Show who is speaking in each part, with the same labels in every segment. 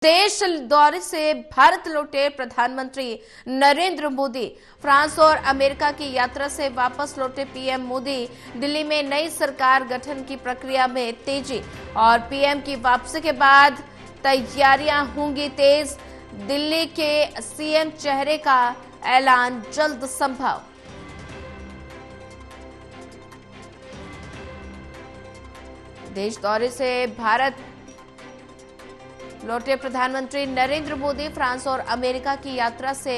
Speaker 1: देश दौरे से भारत लौटे प्रधानमंत्री नरेंद्र मोदी। फ्रांस और अमेरिका की यात्रा से वापस लौटे पीएम मोदी। दिल्ली में नई सरकार गठन की प्रक्रिया में तेजी और पीएम की वापसी के बाद तैयारियां होंगी तेज। दिल्ली के सीएम चेहरे का ऐलान जल्द संभव। देश दौरे से भारत लौटे प्रधानमंत्री नरेंद्र मोदी। फ्रांस और अमेरिका की यात्रा से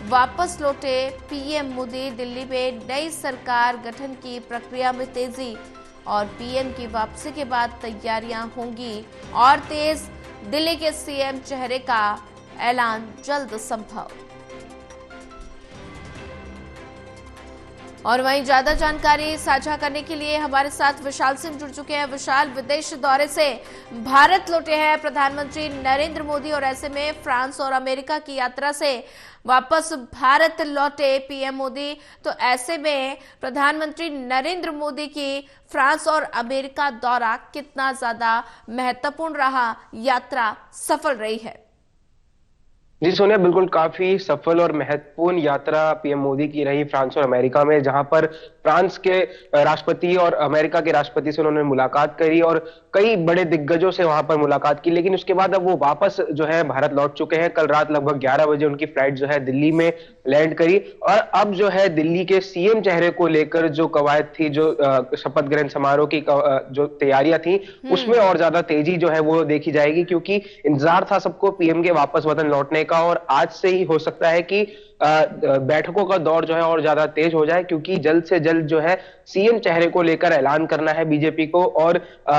Speaker 1: वापस लौटे पीएम मोदी। दिल्ली में नई सरकार गठन की प्रक्रिया में तेजी और पीएम की वापसी के बाद तैयारियां होंगी और तेज। दिल्ली के सीएम चेहरे का ऐलान जल्द संभव। और वहीं ज्यादा जानकारी साझा करने के लिए हमारे साथ विशाल सिंह जुड़ चुके हैं। विशाल, विदेश दौरे से भारत लौटे हैं प्रधानमंत्री नरेंद्र मोदी और ऐसे में फ्रांस और अमेरिका की यात्रा से वापस भारत लौटे पीएम मोदी। तो ऐसे में प्रधानमंत्री नरेंद्र मोदी की फ्रांस और अमेरिका दौरा कितना ज्यादा महत्वपूर्ण रहा, यात्रा सफल रही है?
Speaker 2: जी सोनिया, बिल्कुल काफी सफल और महत्वपूर्ण यात्रा पीएम मोदी की रही फ्रांस और अमेरिका में, जहां पर फ्रांस के राष्ट्रपति और अमेरिका के राष्ट्रपति से उन्होंने मुलाकात करी और कई बड़े दिग्गजों से वहां पर मुलाकात की। लेकिन उसके बाद अब वो वापस जो है भारत लौट चुके हैं। कल रात लगभग 11 बजे उनकी फ्लाइट जो है दिल्ली में लैंड करी और अब जो है दिल्ली के सीएम चेहरे को लेकर जो कवायद थी, जो शपथ ग्रहण समारोह की जो तैयारियां थी, उसमें और ज्यादा तेजी जो है वो देखी जाएगी, क्योंकि इंतजार था सबको पीएम के वापस वतन लौटने का। और आज से ही हो सकता है कि बैठकों का दौर जो है और ज्यादा तेज हो जाए, क्योंकि जल्द से जल्द जो है सीएम चेहरे को लेकर ऐलान करना है बीजेपी को और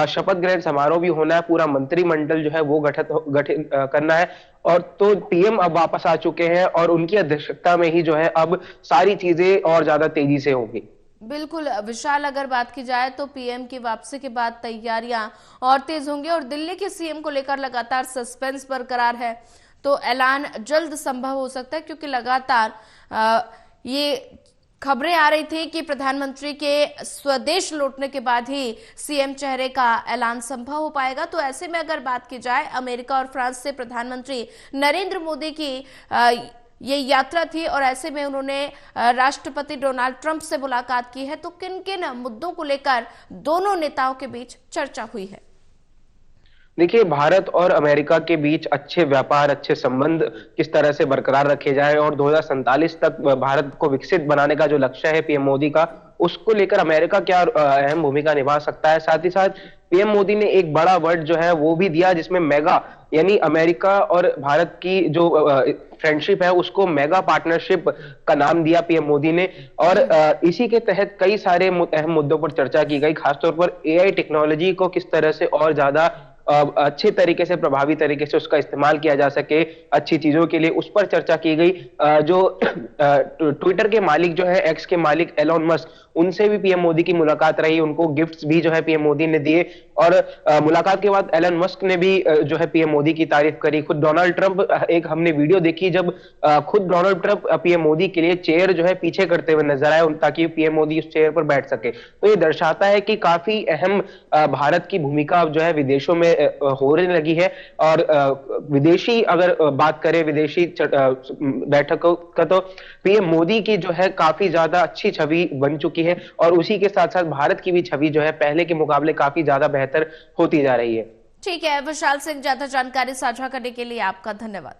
Speaker 2: शपथ ग्रहण समारोह भी होना है। पूरा मंत्रिमंडल जो है वो गठित करना है। और तो पीएम अब वापस आ चुके हैं और उनकी अध्यक्षता में ही जो है अब सारी चीजें और ज्यादा तेजी से होंगी।
Speaker 1: बिल्कुल विशाल, अगर बात की जाए तो पीएम की वापसी के बाद तैयारियां और तेज होंगी और दिल्ली के सीएम को लेकर लगातार सस्पेंस बरकरार है। तो ऐलान जल्द संभव हो सकता है, क्योंकि लगातार ये खबरें आ रही थी कि प्रधानमंत्री के स्वदेश लौटने के बाद ही सीएम चेहरे का ऐलान संभव हो पाएगा। तो ऐसे में अगर बात की जाए, अमेरिका और फ्रांस से प्रधानमंत्री नरेंद्र मोदी की ये यात्रा थी और ऐसे में उन्होंने राष्ट्रपति डोनाल्ड ट्रंप से मुलाकात की है। तो किन किन मुद्दों को लेकर दोनों नेताओं के बीच चर्चा हुई है?
Speaker 2: देखिए, भारत और अमेरिका के बीच अच्छे व्यापार, अच्छे संबंध किस तरह से बरकरार रखे जाए और 2047 तक भारत को विकसित बनाने का जो लक्ष्य है पीएम मोदी का, उसको लेकर अमेरिका क्या अहम भूमिका निभा सकता है। साथ ही साथ पीएम मोदी ने एक बड़ा वर्ड जो है वो भी दिया, जिसमें मेगा, यानी अमेरिका और भारत की जो फ्रेंडशिप है उसको मेगा पार्टनरशिप का नाम दिया पीएम मोदी ने। और इसी के तहत कई सारे अहम मुद्दों पर चर्चा की गई, खासतौर पर एआई टेक्नोलॉजी को किस तरह से और ज्यादा अच्छे तरीके से, प्रभावी तरीके से उसका इस्तेमाल किया जा सके अच्छी चीजों के लिए, उस पर चर्चा की गई। जो ट्विटर के मालिक जो है, एक्स के मालिक एलोन मस्क, उनसे भी पीएम मोदी की मुलाकात रही। उनको गिफ्ट्स भी जो है पीएम मोदी ने दिए और मुलाकात के बाद एलोन मस्क ने भी जो है पीएम मोदी की तारीफ करी। खुद डोनाल्ड ट्रंप, एक हमने वीडियो देखी जब खुद डोनाल्ड ट्रंप पीएम मोदी के लिए चेयर जो है पीछे करते हुए नजर आए, ताकि पीएम मोदी उस चेयर पर बैठ सके। तो ये दर्शाता है कि काफी अहम भारत की भूमिका जो है विदेशों में होने लगी है। और विदेशी, अगर बात करें विदेशी बैठकों का, तो पीएम मोदी की जो है काफी ज्यादा अच्छी छवि बन चुकी है और उसी के साथ साथ भारत की भी छवि जो है पहले के मुकाबले काफी ज्यादा बेहतर होती जा रही है।
Speaker 1: ठीक है विशाल सिंह, ज्यादा जानकारी साझा करने के लिए आपका धन्यवाद।